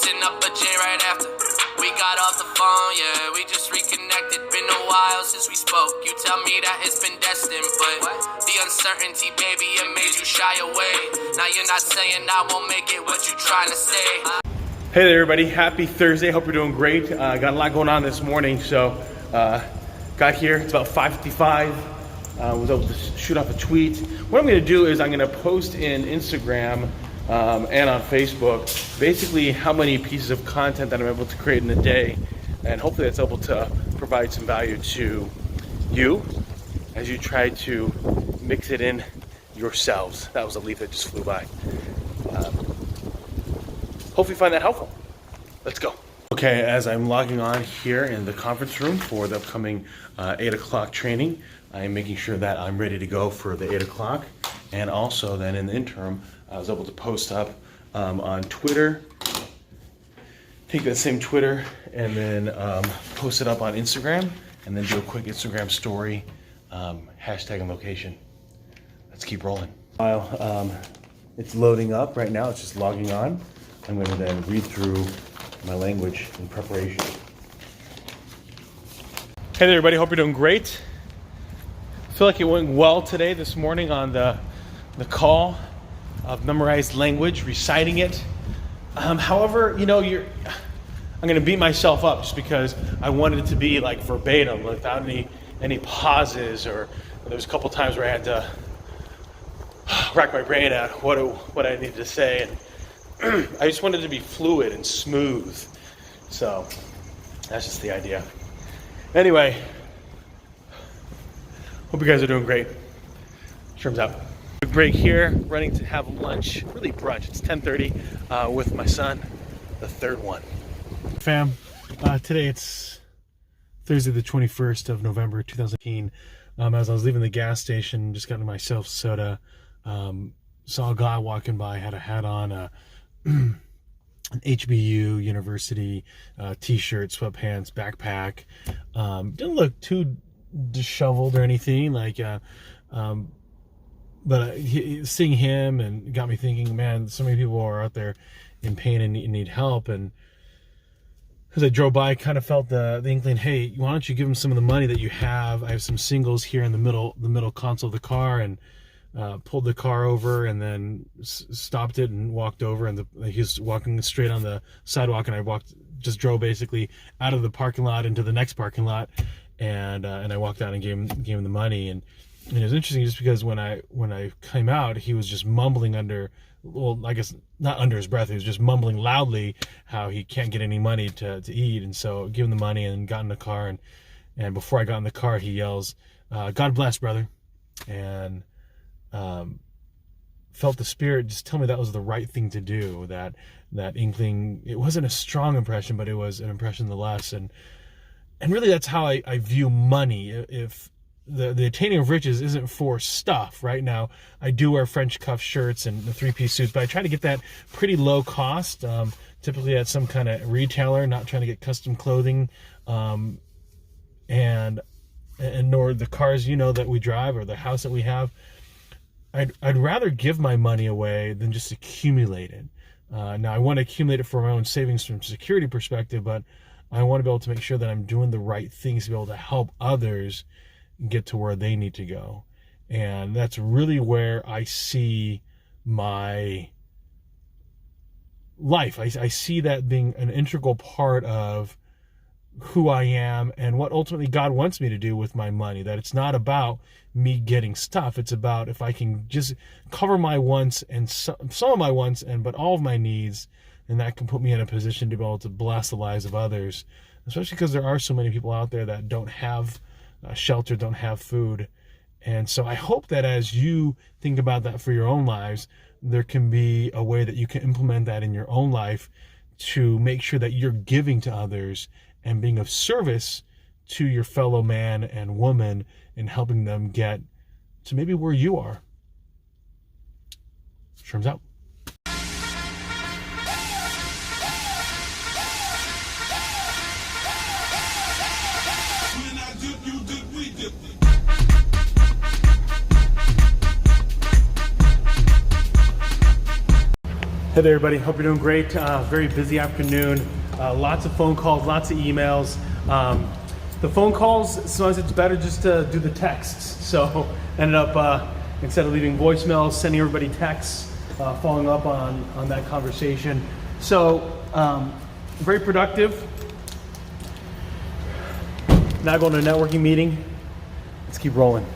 Mixing up a J right after we got off the phone, yeah, we just reconnected. Been a while since we spoke. You tell me that it's been destined, but the uncertainty, baby, it made you shy away. Now you're not saying I won't make it, what you trying to say? Hey there, everybody. Happy Thursday. Hope you're doing great. Got a lot going on this morning, so got here. It's about 5:55. Was able to shoot off a tweet. What I'm going to do is I'm going to post in Instagram and on Facebook basically how many pieces of content that I'm able to create in a day, and hopefully that's able to provide some value to you as you try to mix it in yourselves. That was a leaf that just flew by. Hopefully you find that helpful. Let's go. Okay, as I'm logging on here in the conference room for the upcoming 8 o'clock training, I'm making sure that I'm ready to go for the 8 o'clock. And also then in the interim, I was able to post up on Twitter, take that same Twitter and then post it up on Instagram, and then do a quick Instagram story, hashtag and location. Let's keep rolling. While it's loading up right now, it's just logging on. I'm going to then read through my language in preparation. Hey there, everybody. Hope you're doing great. I feel like it went well today, this morning, on the call of memorized language, reciting it. However, you know, I'm going to beat myself up just because I wanted it to be like verbatim, without any pauses, or there was a couple times where I had to rack my brain out what I needed to say, and I just wanted it to be fluid and smooth. So that's just the idea. Anyway, hope you guys are doing great. Sherm's out. Quick break here, running to have lunch, really brunch. It's 10:30 with my son, the third one. Fam, today it's Thursday the 21st of November 2018. As I was leaving the gas station, just got myself soda, saw a guy walking by, had a hat on, an HBU University t-shirt, sweatpants, backpack. Didn't look too disheveled or anything, like but seeing him and got me thinking, man, so many people are out there in pain and need help. And as I drove by, I kind of felt the inkling, hey, why don't you give him some of the money that you have? I have some singles here in the middle console of the car, and pulled the car over and then stopped it and walked over, and he was walking straight on the sidewalk, and I just drove basically out of the parking lot into the next parking lot, and I walked out and gave him the money. And it was interesting just because when I came out, he was just mumbling I guess not under his breath, he was just mumbling loudly how he can't get any money to eat. And so I gave him the money and got in the car, and before I got in the car, he yells, "God bless, brother." And felt the Spirit just tell me that was the right thing to do. That inkling, it wasn't a strong impression, but it was an impression nonetheless. And really, that's how I view money. If the attaining of riches isn't for stuff. Right now, I do wear French cuff shirts and the three-piece suits, but I try to get that pretty low cost, typically at some kind of retailer, not trying to get custom clothing, and nor the cars, that we drive, or the house that we have. I'd rather give my money away than just accumulate it. Now, I want to accumulate it for my own savings from a security perspective, but I want to be able to make sure that I'm doing the right things to be able to help others get to where they need to go. And that's really where I see my life. I see that being an integral part of who I am and what ultimately God wants me to do with my money. That it's not about me getting stuff. It's about if I can just cover my wants and some of my wants, but all of my needs, and that can put me in a position to be able to bless the lives of others, especially because there are so many people out there that don't have shelter, don't have food. And so I hope that as you think about that for your own lives, there can be a way that you can implement that in your own life to make sure that you're giving to others and being of service to your fellow man and woman, and helping them get to maybe where you are. Sherm's out. Hey there, everybody. Hope you're doing great. Very busy afternoon. Lots of phone calls, lots of emails. The phone calls, sometimes it's better just to do the texts. So ended up, instead of leaving voicemails, sending everybody texts, following up on that conversation. So very productive. Now going to a networking meeting. Let's keep rolling.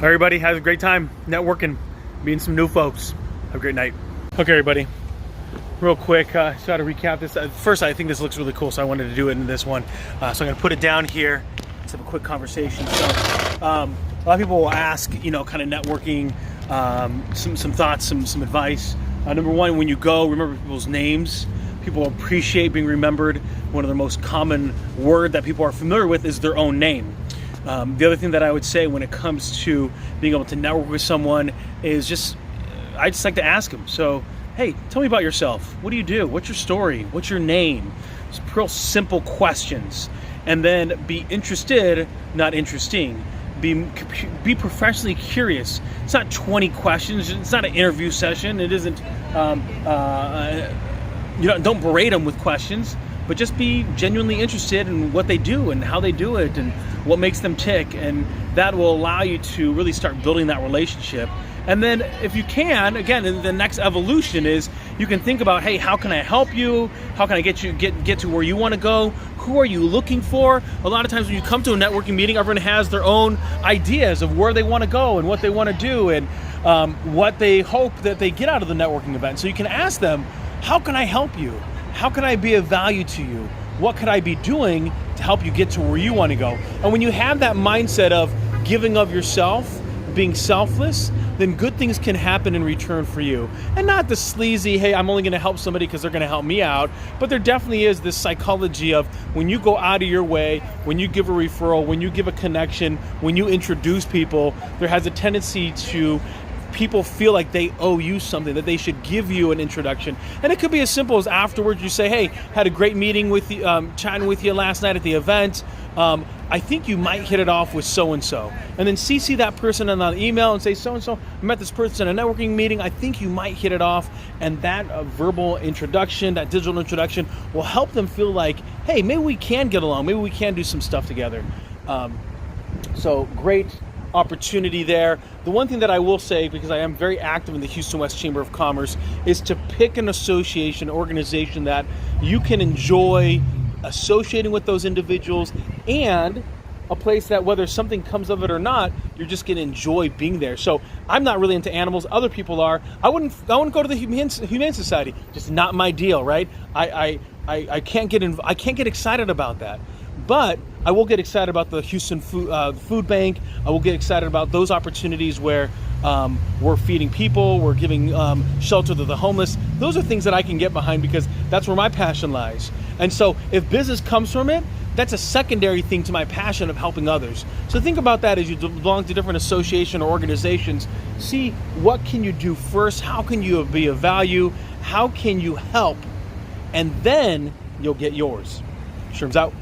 Everybody has a great time networking, meeting some new folks. Have a great night. Okay, everybody. Real quick, so I got to recap this. First, I think this looks really cool, so I wanted to do it in this one. So I'm going to put it down here. Let's have a quick conversation. So, a lot of people will ask, kind of networking, some thoughts, some advice. Number one, when you go, remember people's names. People appreciate being remembered. One of the most common word that people are familiar with is their own name. The other thing that I would say when it comes to being able to network with someone is I just like to ask them. So, hey, tell me about yourself. What do you do? What's your story? What's your name? It's real simple questions. And then be interested, not interesting. Be professionally curious. It's not 20 questions. It's not an interview session. It isn't, don't berate them with questions, but just be genuinely interested in what they do and how they do it and what makes them tick. And that will allow you to really start building that relationship. And then if you can, again, the next evolution is you can think about, hey, how can I help you? How can I get to where you want to go? Who are you looking for? A lot of times when you come to a networking meeting, everyone has their own ideas of where they want to go and what they want to do and what they hope that they get out of the networking event. So you can ask them, how can I help you? How can I be of value to you? What could I be doing to help you get to where you want to go? And when you have that mindset of giving of yourself, being selfless, then good things can happen in return for you. And not the sleazy, hey, I'm only going to help somebody because they're going to help me out. But there definitely is this psychology of when you go out of your way, when you give a referral, when you give a connection, when you introduce people, there has a tendency to people feel like they owe you something, that they should give you an introduction. And it could be as simple as afterwards you say, hey, had a great meeting with you, chatting with you last night at the event. I think you might hit it off with so-and-so. And then CC that person on an email and say, so-and-so, I met this person in a networking meeting. I think you might hit it off. And that verbal introduction, that digital introduction will help them feel like, hey, maybe we can get along. Maybe we can do some stuff together. So great opportunity there. The one thing that I will say, because I am very active in the Houston West Chamber of Commerce, is to pick an association, organization that you can enjoy associating with those individuals, and a place that whether something comes of it or not, you're just going to enjoy being there. So I'm not really into animals. Other people are. I wouldn't go to the Humane Society. Just not my deal, right? I can't get excited about that. But I will get excited about the Houston Food Bank. I will get excited about those opportunities where we're feeding people, we're giving shelter to the homeless. Those are things that I can get behind because that's where my passion lies. And so if business comes from it, that's a secondary thing to my passion of helping others. So think about that as you belong to different associations or organizations. See what can you do first? How can you be of value? How can you help? And then you'll get yours. Sherm's out.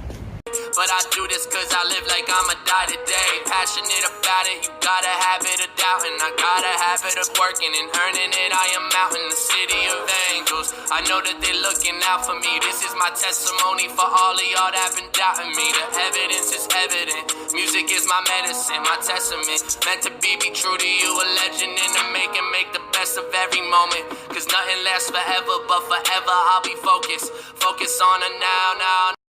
But I do this cause I live like I'ma die today. Passionate about it, you gotta have it of doubting. I got a habit of working and earning it. I am out in the city of angels. I know that they looking out for me. This is my testimony for all of y'all that been doubting me. The evidence is evident. Music is my medicine, my testament. Meant to be true to you, a legend in the making. Make the best of every moment. Cause nothing lasts forever, but forever I'll be focused. Focus on the now.